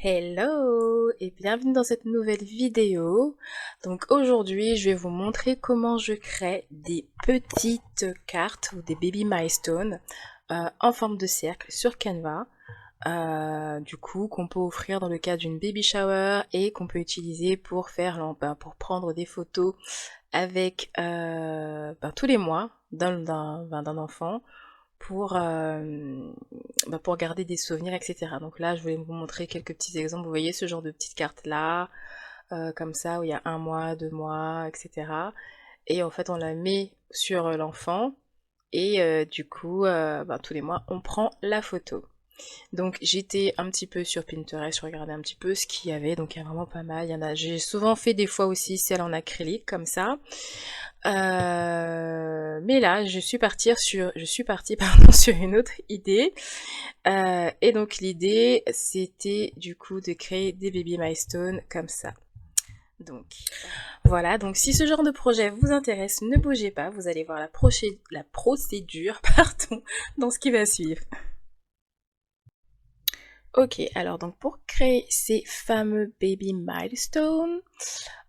Hello et bienvenue dans cette nouvelle vidéo. Donc aujourd'hui je vais vous montrer comment je crée des petites cartes ou des baby milestones en forme de cercle sur Canva. Du coup qu'on peut offrir dans le cadre d'une baby shower et qu'on peut utiliser pour faire pour prendre des photos avec tous les mois d'un enfant pour garder des souvenirs, etc. Donc là, je voulais vous montrer quelques petits exemples. Vous voyez ce genre de petites cartes là, comme ça, où il y a un mois, 2 mois, etc. Et en fait, on la met sur l'enfant et du coup, tous les mois, on prend la photo. Donc j'étais un petit peu sur Pinterest, je regardais un petit peu ce qu'il y avait, donc il y a vraiment pas mal. Il y en a, j'ai souvent fait des fois aussi celles en acrylique comme ça. Mais là, je suis partie pardon, sur une autre idée. Et donc l'idée, c'était du coup de créer des baby milestones comme ça. Donc voilà, donc si ce genre de projet vous intéresse, ne bougez pas, vous allez voir la procédure pardon, dans ce qui va suivre. Ok, alors donc pour créer ces fameux baby milestones,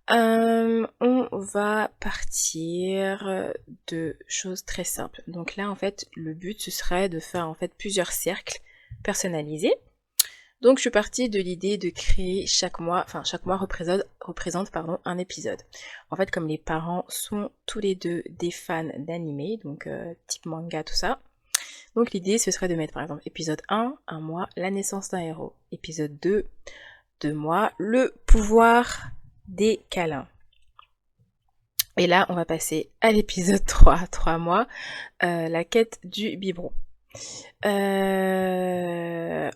on va partir de choses très simples. Donc là, en fait, le but, ce serait de faire en fait plusieurs cercles personnalisés. Donc je suis partie de l'idée de créer chaque mois représente un épisode. En fait, comme les parents sont tous les deux des fans d'anime, donc type manga, tout ça. Donc l'idée, ce serait de mettre par exemple épisode 1, un mois, la naissance d'un héros. Épisode 2, 2 mois, le pouvoir des câlins. Et là, on va passer à l'épisode 3, 3 mois, la quête du biberon.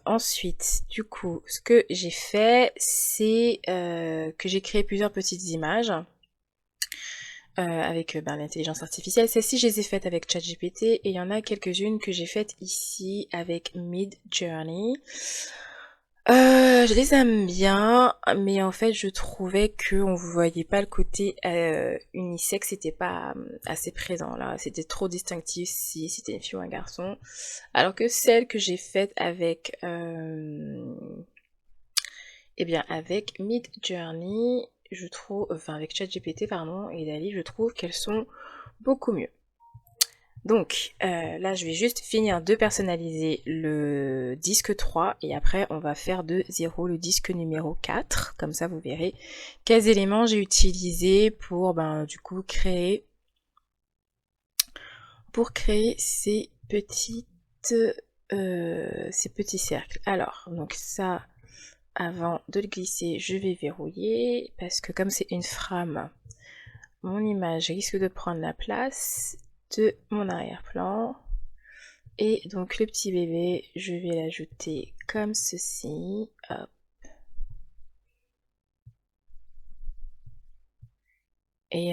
Ensuite, du coup, ce que j'ai fait, c'est que j'ai créé plusieurs petites images avec l'intelligence artificielle. Celles-ci, je les ai faites avec ChatGPT et il y en a quelques-unes que j'ai faites ici avec Midjourney. Je les aime bien, mais en fait, je trouvais que on voyait pas le côté unisexe, c'était pas assez présent là. C'était trop distinctif si c'était une fille ou un garçon. Alors que celle que j'ai faite avec, avec Midjourney, je trouve, enfin avec ChatGPT pardon et Dali, je trouve qu'elles sont beaucoup mieux. Donc là, je vais juste finir de personnaliser le disque 3 et après on va faire de 0 le disque numéro 4. Comme ça, vous verrez quels éléments j'ai utilisés pour du coup créer ces petits cercles. Alors, donc ça, avant de le glisser, je vais verrouiller parce que comme c'est une frame, mon image risque de prendre la place de mon arrière-plan. Et donc le petit bébé, je vais l'ajouter comme ceci. Hop. Et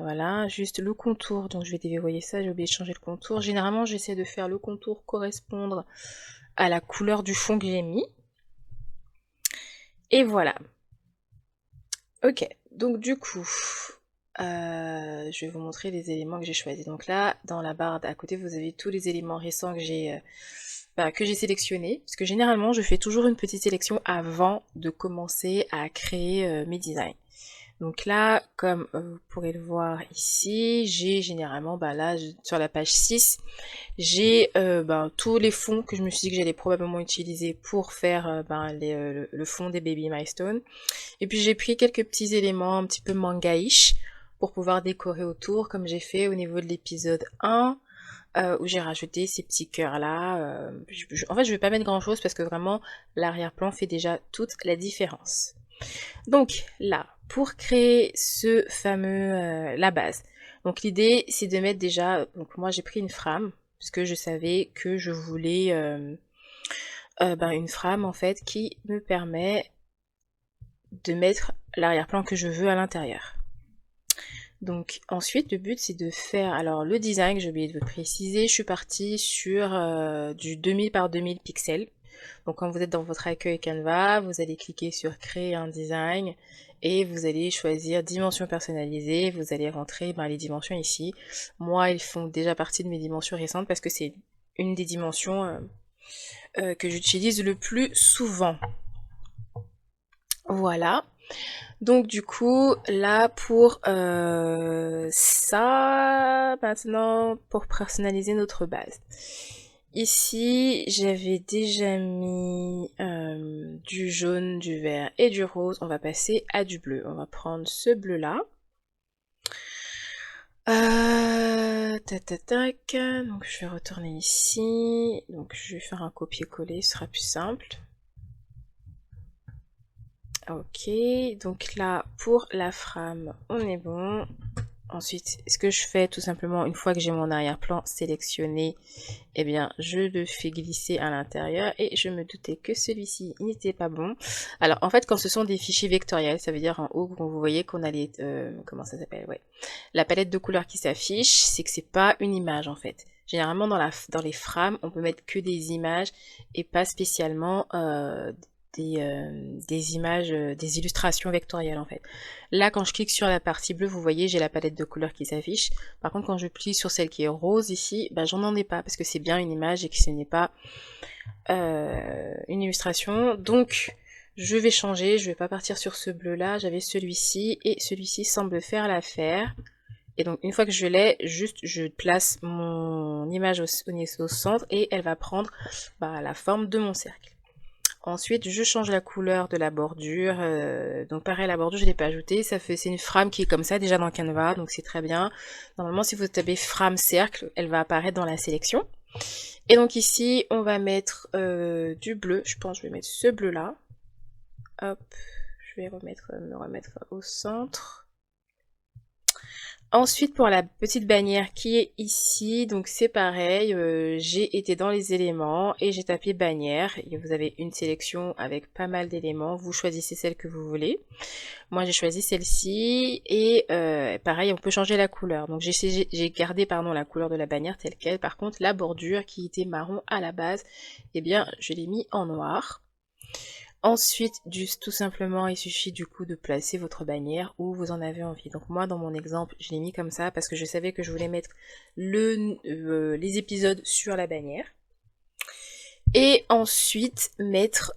voilà, juste le contour. Donc je vais déverrouiller ça, j'ai oublié de changer le contour. Généralement, j'essaie de faire le contour correspondre à la couleur du fond que j'ai mis. Et voilà. Ok, donc du coup, je vais vous montrer les éléments que j'ai choisis. Donc là, dans la barre d'à côté, vous avez tous les éléments récents que j'ai sélectionnés. Parce que généralement, je fais toujours une petite sélection avant de commencer à créer mes designs. Donc là, comme vous pourrez le voir ici, j'ai généralement, sur la page 6, j'ai tous les fonds que je me suis dit que j'allais probablement utiliser pour faire le fond des Baby Milestone. Et puis j'ai pris quelques petits éléments un petit peu manga-ish pour pouvoir décorer autour, comme j'ai fait au niveau de l'épisode 1, où j'ai rajouté ces petits cœurs là. En fait, je vais pas mettre grand chose parce que vraiment l'arrière-plan fait déjà toute la différence. Donc là, pour créer ce fameux la base. Donc l'idée c'est de mettre déjà. Donc moi j'ai pris une frame parce que je savais que je voulais une frame en fait qui me permet de mettre l'arrière-plan que je veux à l'intérieur. Donc ensuite le but c'est de faire alors le design, j'ai oublié de vous préciser, je suis partie sur du 2000 par 2000 pixels. Donc quand vous êtes dans votre accueil Canva, vous allez cliquer sur créer un design et vous allez choisir dimensions personnalisées, vous allez rentrer les dimensions ici. Moi ils font déjà partie de mes dimensions récentes parce que c'est une des dimensions que j'utilise le plus souvent. Voilà. Donc du coup, là pour ça, maintenant pour personnaliser notre base. Ici, j'avais déjà mis du jaune, du vert et du rose. On va passer à du bleu. On va prendre ce bleu-là. Tac, tac, tac. Donc je vais retourner ici. Donc je vais faire un copier-coller, ce sera plus simple. Ok, donc là pour la frame, on est bon. Ensuite, ce que je fais tout simplement, une fois que j'ai mon arrière-plan sélectionné, eh bien, je le fais glisser à l'intérieur et je me doutais que celui-ci n'était pas bon. Alors, en fait, quand ce sont des fichiers vectoriels, ça veut dire en haut, vous voyez qu'on a les... comment ça s'appelle? Ouais. La palette de couleurs qui s'affiche, c'est que c'est pas une image, en fait. Généralement, dans les frames, on peut mettre que des images et pas spécialement des images, des illustrations vectorielles en fait. Là, quand je clique sur la partie bleue, vous voyez, j'ai la palette de couleurs qui s'affiche. Par contre, quand je plie sur celle qui est rose ici, bah, j'en ai pas parce que c'est bien une image et que ce n'est pas une illustration. Donc, je vais changer, je vais pas partir sur ce bleu là, j'avais celui-ci et celui-ci semble faire l'affaire. Et donc, une fois que je l'ai, juste, je place mon image au centre et elle va prendre la forme de mon cercle. Ensuite, je change la couleur de la bordure. Donc pareil, la bordure, je ne l'ai pas ajoutée. C'est une frame qui est comme ça déjà dans Canva, donc c'est très bien. Normalement, si vous tapez frame cercle, elle va apparaître dans la sélection. Et donc ici, on va mettre du bleu. Je pense que je vais mettre ce bleu-là. Hop, je vais me remettre au centre. Ensuite, pour la petite bannière qui est ici, donc c'est pareil, j'ai été dans les éléments et j'ai tapé bannière. Et vous avez une sélection avec pas mal d'éléments, vous choisissez celle que vous voulez. Moi j'ai choisi celle-ci et pareil, on peut changer la couleur. Donc j'ai gardé la couleur de la bannière telle quelle. Par contre, la bordure qui était marron à la base, eh bien je l'ai mis en noir. Ensuite, juste tout simplement, il suffit du coup de placer votre bannière où vous en avez envie. Donc moi, dans mon exemple, je l'ai mis comme ça parce que je savais que je voulais mettre les épisodes sur la bannière. Et ensuite, mettre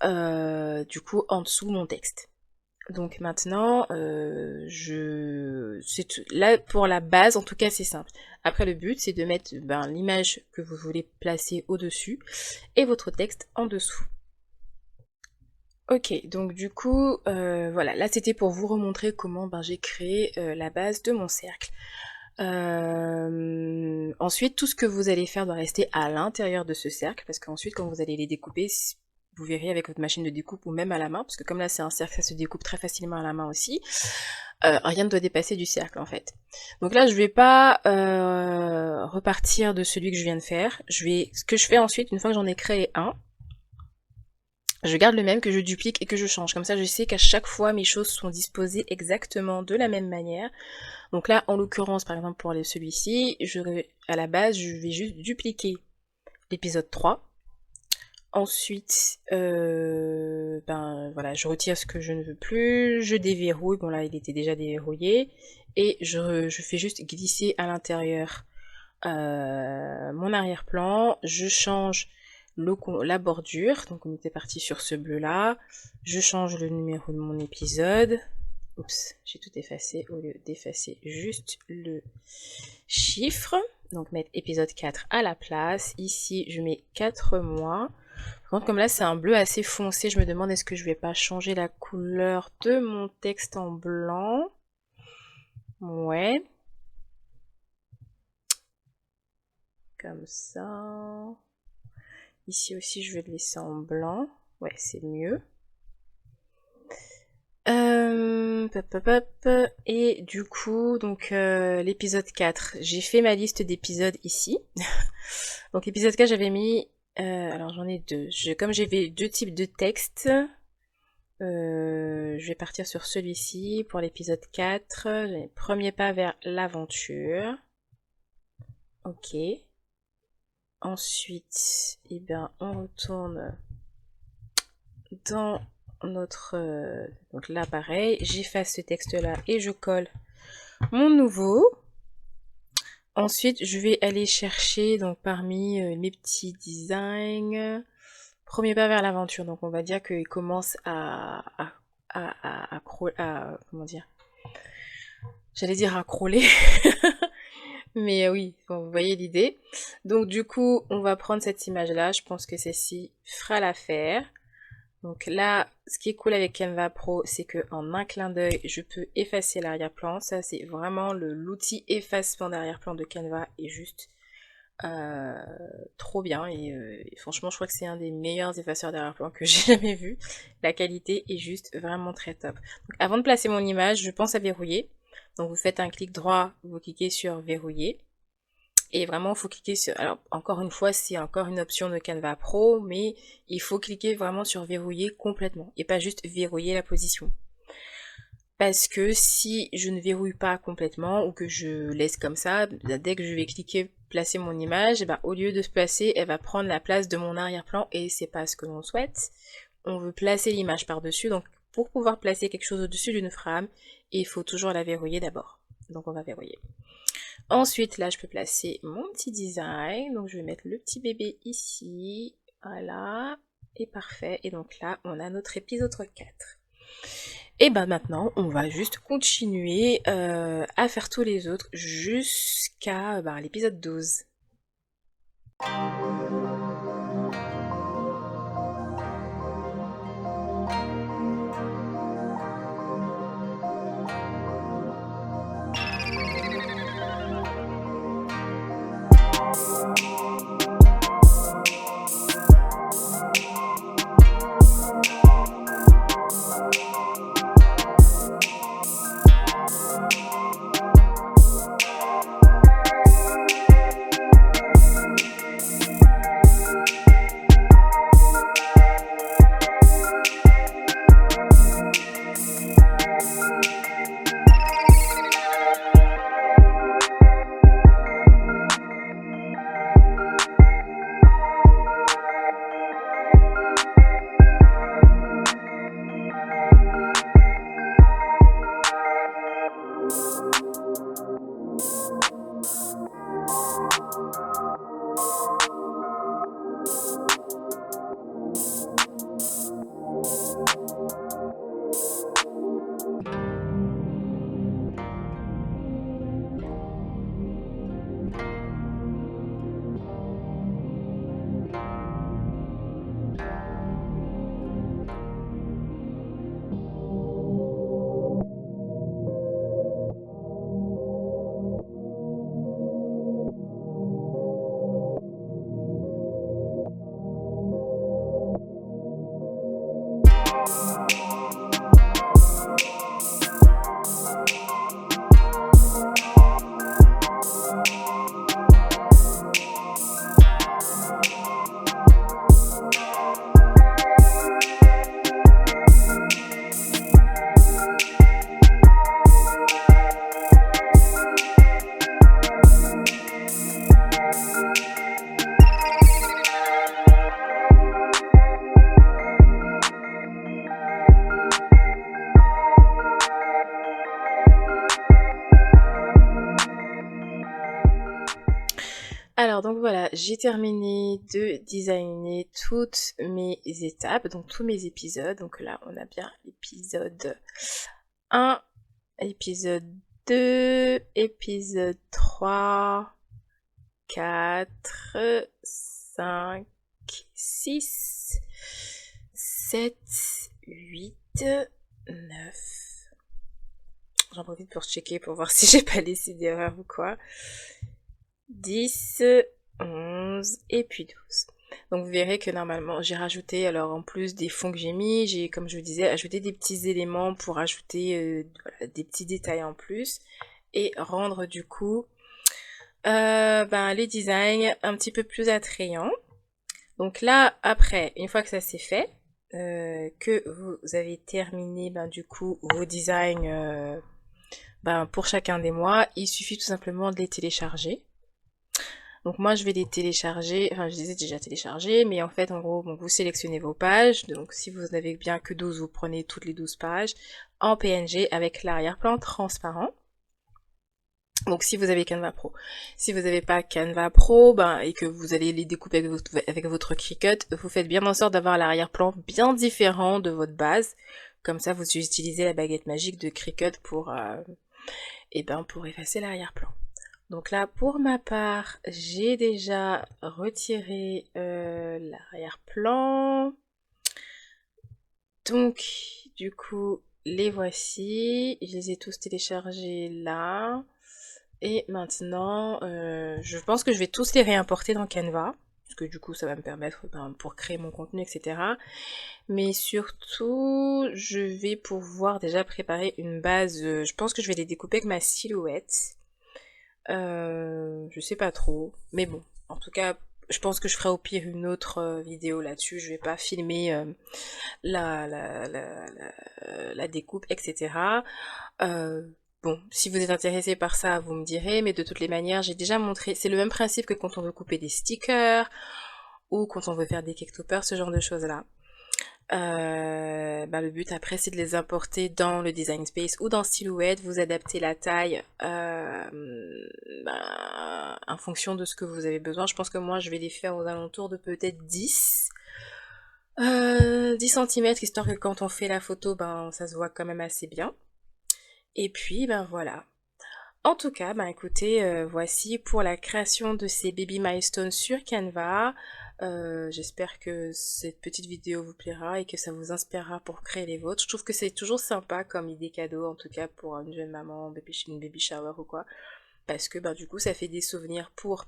du coup en dessous mon texte. Donc maintenant, là pour la base, en tout cas c'est simple. Après le but, c'est de mettre l'image que vous voulez placer au-dessus et votre texte en dessous. Ok, donc du coup, voilà, là c'était pour vous remontrer comment j'ai créé la base de mon cercle. Ensuite, tout ce que vous allez faire doit rester à l'intérieur de ce cercle, parce qu'ensuite, quand vous allez les découper, vous verrez avec votre machine de découpe ou même à la main, parce que comme là c'est un cercle, ça se découpe très facilement à la main aussi, rien ne doit dépasser du cercle en fait. Donc là, je vais pas repartir de celui que je viens de faire. Ce que je fais ensuite, une fois que j'en ai créé un, je garde le même que je duplique et que je change. Comme ça, je sais qu'à chaque fois, mes choses sont disposées exactement de la même manière. Donc là, en l'occurrence, par exemple, pour celui-ci, à la base, je vais juste dupliquer l'épisode 3. Ensuite, voilà, je retire ce que je ne veux plus, je déverrouille, bon là, il était déjà déverrouillé, et je fais juste glisser à l'intérieur mon arrière-plan, je change la bordure, donc on était parti sur ce bleu là, je change le numéro de mon épisode, oups, j'ai tout effacé au lieu d'effacer juste le chiffre, donc mettre épisode 4 à la place, ici je mets 4 mois, par contre comme là c'est un bleu assez foncé, je me demande est-ce que je vais pas changer la couleur de mon texte en blanc, ouais, comme ça. Ici aussi, je vais le laisser en blanc. Ouais, c'est mieux. Et du coup, donc l'épisode 4, j'ai fait ma liste d'épisodes ici. Donc épisode 4, j'avais mis... alors j'en ai deux. Comme j'avais deux types de textes, je vais partir sur celui-ci pour l'épisode 4. Premier pas vers l'aventure. Ok. Ensuite, on retourne dans notre... donc là, pareil, j'efface ce texte-là et je colle mon nouveau. Ensuite, je vais aller chercher donc parmi mes petits designs. Premier pas vers l'aventure. Donc on va dire qu'il commence à comment dire, j'allais dire à crawler, mais oui, bon, vous voyez l'idée. Donc du coup, on va prendre cette image-là, je pense que celle-ci fera l'affaire. Donc là, ce qui est cool avec Canva Pro, c'est que en un clin d'œil, je peux effacer l'arrière-plan. Ça, c'est vraiment l'outil effacement d'arrière-plan de Canva est juste trop bien. Et franchement, je crois que c'est un des meilleurs effaceurs d'arrière-plan que j'ai jamais vu. La qualité est juste vraiment très top. Donc, avant de placer mon image, je pense à verrouiller. Donc vous faites un clic droit, vous cliquez sur verrouiller. Et vraiment, il faut cliquer sur... Alors, encore une fois, c'est encore une option de Canva Pro, mais il faut cliquer vraiment sur verrouiller complètement et pas juste verrouiller la position. Parce que si je ne verrouille pas complètement ou que je laisse comme ça, dès que je vais cliquer placer mon image, bah, au lieu de se placer, elle va prendre la place de mon arrière-plan et c'est pas ce que l'on souhaite. On veut placer l'image par-dessus, donc pour pouvoir placer quelque chose au-dessus d'une frame, il faut toujours la verrouiller d'abord. Donc on va verrouiller. Ensuite, là, je peux placer mon petit design. Donc, je vais mettre le petit bébé ici. Voilà. Et parfait. Et donc là, on a notre épisode 4. Et ben maintenant, on va juste continuer à faire tous les autres jusqu'à l'épisode 12. Alors donc voilà, j'ai terminé de designer toutes mes étapes, donc tous mes épisodes. Donc là, on a bien l'épisode 1, épisode 2, épisode 3, 4, 5, 6, 7, 8, 9. J'en profite pour checker pour voir si j'ai pas laissé d'erreur ou quoi. 10, 11 et puis 12. Donc vous verrez que normalement j'ai rajouté, alors en plus des fonds que j'ai mis, j'ai comme je vous disais ajouté des petits éléments pour ajouter voilà, des petits détails en plus et rendre du coup les designs un petit peu plus attrayants. Donc là après, une fois que ça c'est fait, que vous avez terminé du coup vos designs pour chacun des mois, il suffit tout simplement de les télécharger. Donc moi je vais les télécharger, enfin je les ai déjà téléchargés, mais en fait en gros donc vous sélectionnez vos pages, donc si vous n'avez bien que 12, vous prenez toutes les 12 pages en PNG avec l'arrière-plan transparent. Donc si vous avez Canva Pro. Si vous n'avez pas Canva Pro, et que vous allez les découper avec votre Cricut, vous faites bien en sorte d'avoir l'arrière-plan bien différent de votre base. Comme ça, vous utilisez la baguette magique de Cricut pour effacer l'arrière-plan. Donc là, pour ma part, j'ai déjà retiré l'arrière-plan. Donc, du coup, les voici. Je les ai tous téléchargés là. Et maintenant, je pense que je vais tous les réimporter dans Canva. Parce que du coup, ça va me permettre pour créer mon contenu, etc. Mais surtout, je vais pouvoir déjà préparer une base. Je pense que je vais les découper avec ma silhouette. Je sais pas trop. Mais bon, en tout cas, je pense que je ferai au pire une autre vidéo là-dessus. Je vais pas filmer la découpe, etc. Bon, si vous êtes intéressé par ça, vous me direz, mais de toutes les manières, j'ai déjà montré, c'est le même principe que quand on veut couper des stickers, ou quand on veut faire des cake toppers, ce genre de choses-là. Le but après c'est de les importer dans le design space ou dans Silhouette, vous adaptez la taille en fonction de ce que vous avez besoin. Je pense que moi je vais les faire aux alentours de peut-être 10 cm, histoire que quand on fait la photo, ça se voit quand même assez bien. Et puis, voilà. En tout cas, écoutez, voici pour la création de ces baby milestones sur Canva. J'espère que cette petite vidéo vous plaira et que ça vous inspirera pour créer les vôtres. Je trouve que c'est toujours sympa comme idée cadeau, en tout cas pour une jeune maman, une baby shower ou quoi. Parce que du coup ça fait des souvenirs pour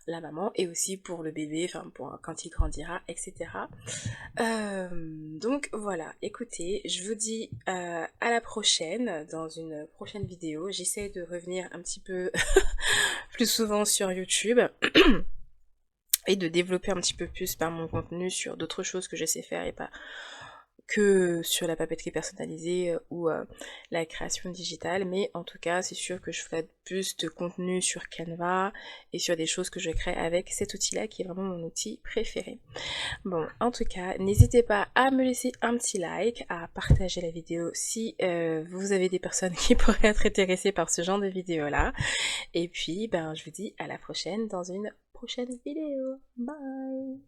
la maman et aussi pour le bébé, enfin pour quand il grandira, etc. Donc voilà, écoutez, je vous dis à la prochaine, dans une prochaine vidéo. J'essaie de revenir un petit peu plus souvent sur YouTube et de développer un petit peu plus mon contenu sur d'autres choses que je sais faire et pas que sur la papeterie personnalisée ou la création digitale, mais en tout cas c'est sûr que je ferai plus de contenu sur Canva et sur des choses que je crée avec cet outil là qui est vraiment mon outil préféré. Bon, en tout cas, n'hésitez pas à me laisser un petit like, à partager la vidéo si vous avez des personnes qui pourraient être intéressées par ce genre de vidéo là. Et puis je vous dis à la prochaine dans une prochaine vidéo. Bye!